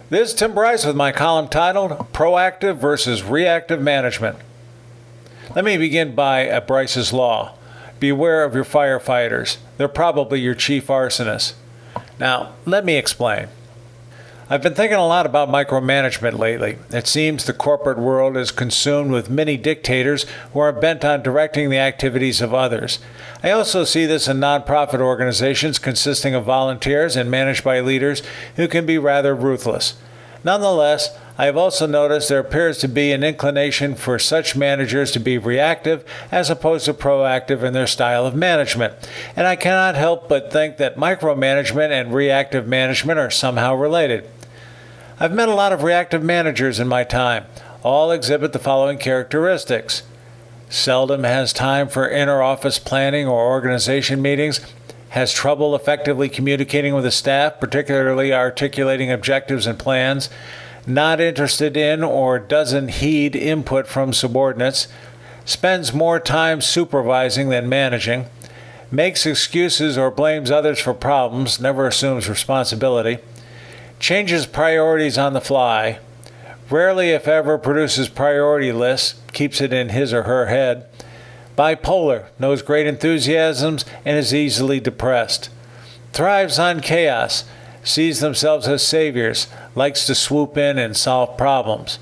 This is Tim Bryce with my column titled Proactive versus Reactive Management. Let me begin by Bryce's Law. Beware of your firefighters. They're probably your chief arsonists. Now, let me explain. I've been thinking a lot about micromanagement lately. It seems the corporate world is consumed with many dictators who are bent on directing the activities of others. I also see this in nonprofit organizations consisting of volunteers and managed by leaders who can be rather ruthless. Nonetheless, I have also noticed there appears to be an inclination for such managers to be reactive as opposed to proactive in their style of management. And I cannot help but think that micromanagement and reactive management are somehow related. I've met a lot of reactive managers in my time. All exhibit the following characteristics. Seldom has time for inter-office planning or organization meetings, has trouble effectively communicating with the staff, particularly articulating objectives and plans, not interested in or doesn't heed input from subordinates, spends more time supervising than managing, makes excuses or blames others for problems, never assumes responsibility, changes priorities on the fly, rarely if ever produces priority lists, keeps it in his or her head, bipolar, knows great enthusiasms and is easily depressed, thrives on chaos, sees themselves as saviors, likes to swoop in and solve problems.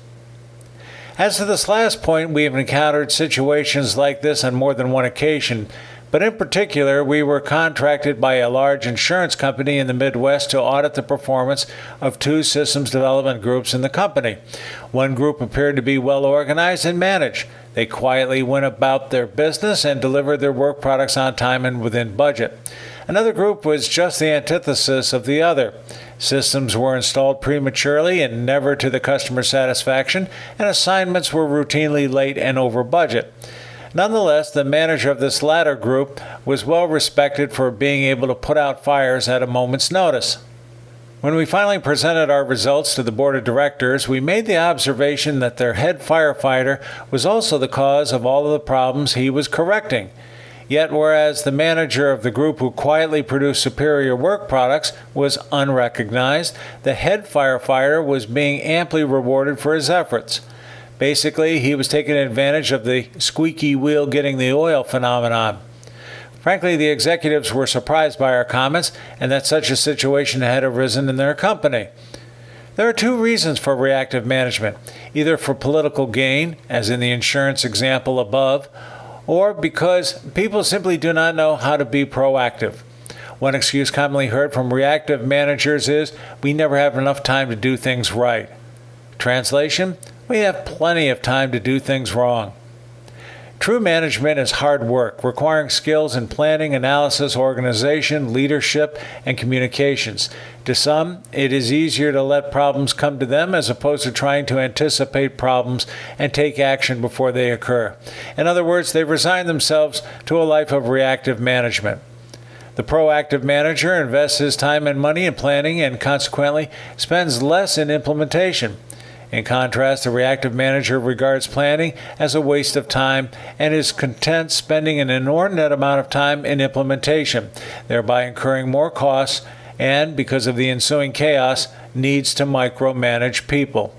As to this last point, we have encountered situations like this on more than one occasion, but in particular, we were contracted by a large insurance company in the Midwest to audit the performance of two systems development groups in the company. One group appeared to be well organized and managed. They quietly went about their business and delivered their work products on time and within budget. Another group was just the antithesis of the other. Systems were installed prematurely and never to the customer's satisfaction, and assignments were routinely late and over budget. Nonetheless, the manager of this latter group was well respected for being able to put out fires at a moment's notice. When we finally presented our results to the board of directors, we made the observation that their head firefighter was also the cause of all of the problems he was correcting. Yet, whereas the manager of the group who quietly produced superior work products was unrecognized, the head firefighter was being amply rewarded for his efforts. Basically, he was taking advantage of the squeaky wheel getting the oil phenomenon. Frankly, the executives were surprised by our comments and that such a situation had arisen in their company. There are two reasons for reactive management, either for political gain, as in the insurance example above, or because people simply do not know how to be proactive. One excuse commonly heard from reactive managers is, "We never have enough time to do things right." Translation, we have plenty of time to do things wrong. True management is hard work, requiring skills in planning, analysis, organization, leadership, and communications. To some, it is easier to let problems come to them as opposed to trying to anticipate problems and take action before they occur. In other words, they resign themselves to a life of reactive management. The proactive manager invests his time and money in planning and consequently spends less in implementation. In contrast, the reactive manager regards planning as a waste of time and is content spending an inordinate amount of time in implementation, thereby incurring more costs and, because of the ensuing chaos, needs to micromanage people.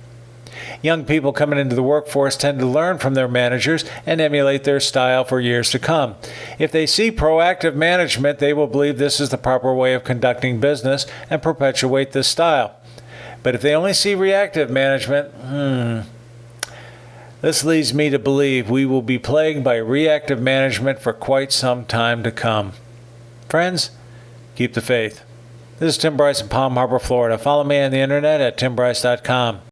Young people coming into the workforce tend to learn from their managers and emulate their style for years to come. If they see proactive management, they will believe this is the proper way of conducting business and perpetuate this style. But if they only see reactive management, this leads me to believe we will be plagued by reactive management for quite some time to come. Friends, keep the faith. This is Tim Bryce in Palm Harbor, Florida. Follow me on the internet at timbryce.com.